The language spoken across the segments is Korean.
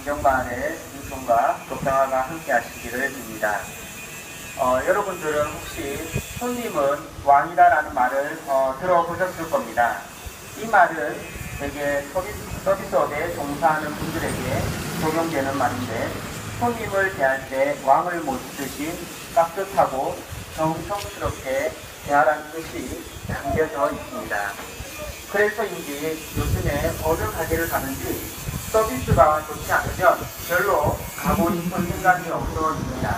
김경만의 은총과 교평화가 함께 하시기를 빕니다. 여러분들은 혹시 손님은 왕이다라는 말을 들어보셨을 겁니다. 이 말은 되게 서비스업에 종사하는 분들에게 적용되는 말인데, 손님을 대할 때 왕을 모시듯이 깍듯하고 정성스럽게 대하라는 뜻이 담겨져 있습니다. 그래서인지 요즘에 어느 가게를 가는지 서비스가 좋지 않으면 별로 가고 싶은 생각이 없어집니다.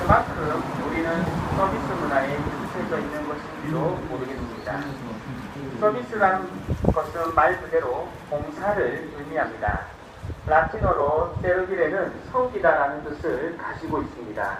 그만큼 우리는 서비스 문화에 익숙해져 있는 것인지도 모르겠습니다. 서비스라는 것은 말 그대로 봉사를 의미합니다. 라틴어로 세르비레는 섬기다라는 뜻을 가지고 있습니다.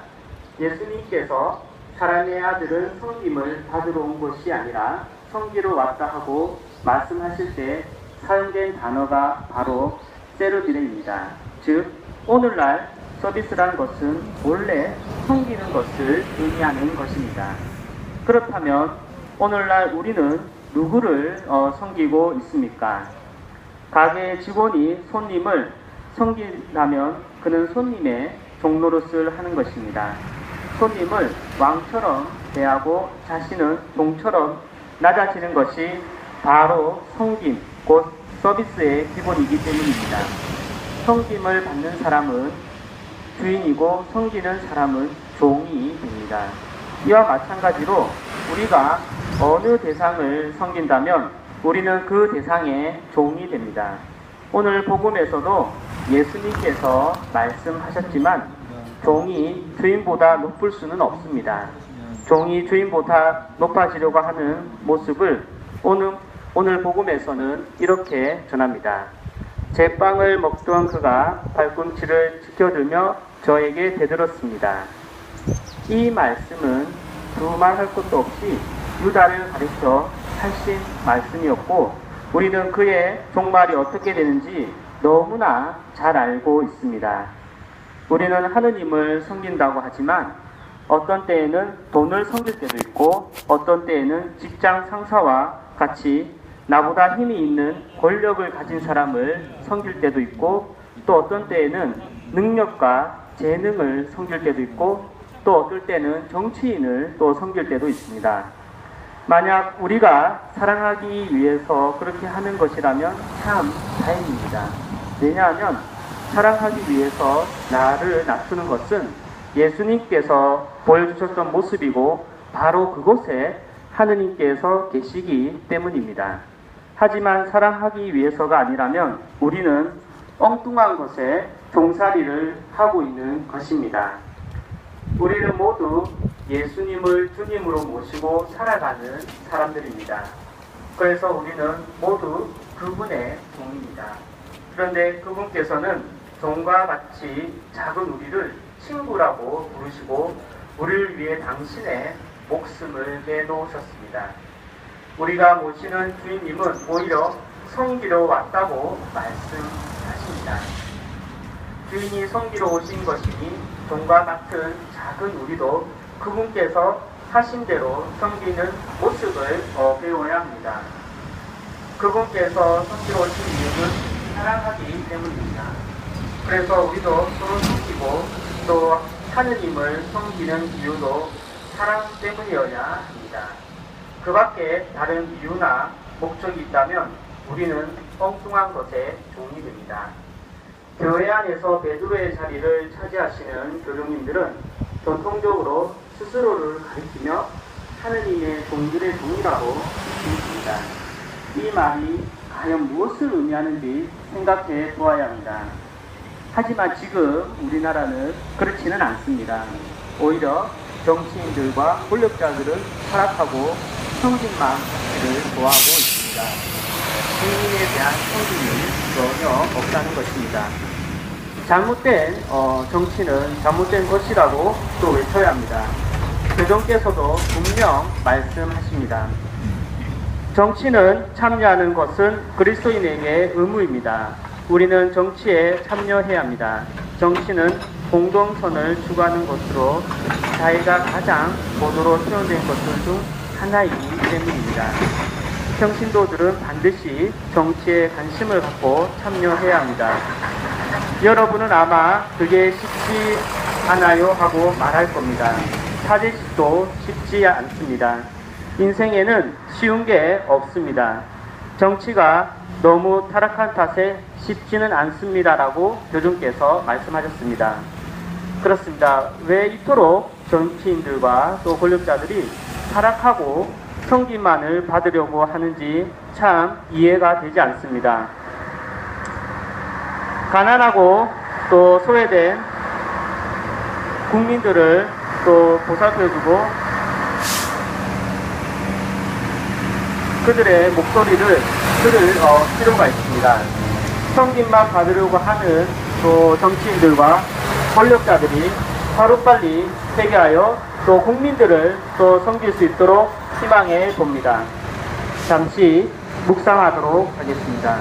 예수님께서 사람의 아들은 섬김을 받으러 온 것이 아니라 섬기러 왔다 하고 말씀하실 때 사용된 단어가 바로 세르비레입니다. 즉, 오늘날 서비스라는 것은 원래 섬기는 것을 의미하는 것입니다. 그렇다면 오늘날 우리는 누구를 섬기고 있습니까? 가게 직원이 손님을 섬긴다면 그는 손님의 종노릇을 하는 것입니다. 손님을 왕처럼 대하고 자신은 종처럼 낮아지는 것이 바로 섬김, 곧 서비스의 기본이기 때문입니다. 섬김을 받는 사람은 주인이고 섬기는 사람은 종이 됩니다. 이와 마찬가지로 우리가 어느 대상을 섬긴다면 우리는 그 대상의 종이 됩니다. 오늘 복음에서도 예수님께서 말씀하셨지만 종이 주인보다 높을 수는 없습니다. 종이 주인보다 높아지려고 하는 모습을 오늘 복음에서는 이렇게 전합니다. 제 빵을 먹던 그가 발꿈치를 지켜들며 저에게 대들었습니다. 이 말씀은 두말할 것도 없이 유다를 가리켜 하신 말씀이었고, 우리는 그의 종말이 어떻게 되는지 너무나 잘 알고 있습니다. 우리는 하느님을 섬긴다고 하지만 어떤 때에는 돈을 섬길 때도 있고, 어떤 때에는 직장 상사와 같이 나보다 힘이 있는 권력을 가진 사람을 섬길 때도 있고, 또 어떤 때에는 능력과 재능을 섬길 때도 있고, 또 어떨 때는 정치인을 또 섬길 때도 있습니다. 만약 우리가 사랑하기 위해서 그렇게 하는 것이라면 참 다행입니다. 왜냐하면 사랑하기 위해서 나를 낮추는 것은 예수님께서 보여주셨던 모습이고 바로 그곳에 하느님께서 계시기 때문입니다. 하지만 사랑하기 위해서가 아니라면 우리는 엉뚱한 것에 종살이를 하고 있는 것입니다. 우리는 모두 예수님을 주님으로 모시고 살아가는 사람들입니다. 그래서 우리는 모두 그분의 종입니다. 그런데 그분께서는 종과 같이 작은 우리를 친구라고 부르시고 우리를 위해 당신의 목숨을 내놓으셨습니다. 우리가 모시는 주인님은 오히려 섬기러 왔다고 말씀하십니다. 주인이 섬기러 오신 것이니 종과 같은 작은 우리도 그분께서 하신 대로 섬기는 모습을 배워야 합니다. 그분께서 섬기러 오신 이유는 사랑하기 때문입니다. 그래서 우리도 서로 섬기고 또 하느님을 섬기는 이유도 사랑 때문이어야 합니다. 그 밖에 다른 이유나 목적이 있다면 우리는 엉뚱한 것에 종이 됩니다. 교회 안에서 베드로의 자리를 차지하시는 교장님들은 전통적으로 스스로를 가리키며 하느님의 종들의 종이라고 말씀하십니다. 이 말이 과연 무엇을 의미하는지 생각해 보아야 합니다. 하지만 지금 우리나라는 그렇지는 않습니다. 오히려 정치인들과 권력자들은 타락하고 성직만 를 좋아하고 있습니다. 주님에 대한 성직이 전혀 없다는 것입니다. 잘못된 정치는 잘못된 것이라고 또 외쳐야 합니다. 교정께서도 분명 말씀하십니다. 정치는 참여하는 것은 그리스도인에게 의무입니다. 우리는 정치에 참여해야 합니다. 정치는 공동선을 추구하는 것으로 자기가 가장 본으로 표현된 것들 중 하나이기 때문입니다. 평신도들은 반드시 정치에 관심을 갖고 참여해야 합니다. 여러분은 아마 그게 쉽지 않아요 하고 말할 겁니다. 사제식도 쉽지 않습니다. 인생에는 쉬운 게 없습니다. 정치가 너무 타락한 탓에 쉽지는 않습니다라고 교주님께서 말씀하셨습니다. 그렇습니다. 왜 이토록 정치인들과 또 권력자들이 타락하고 성기만을 받으려고 하는지 참 이해가 되지 않습니다. 가난하고 또 소외된 국민들을 또 보살펴주고 그들의 목소리를 들을 필요가 있습니다. 성김만 받으려고 하는 또 정치인들과 권력자들이 하루빨리 회개하여 또 국민들을 또 섬길 수 있도록 희망해 봅니다. 잠시 묵상하도록 하겠습니다.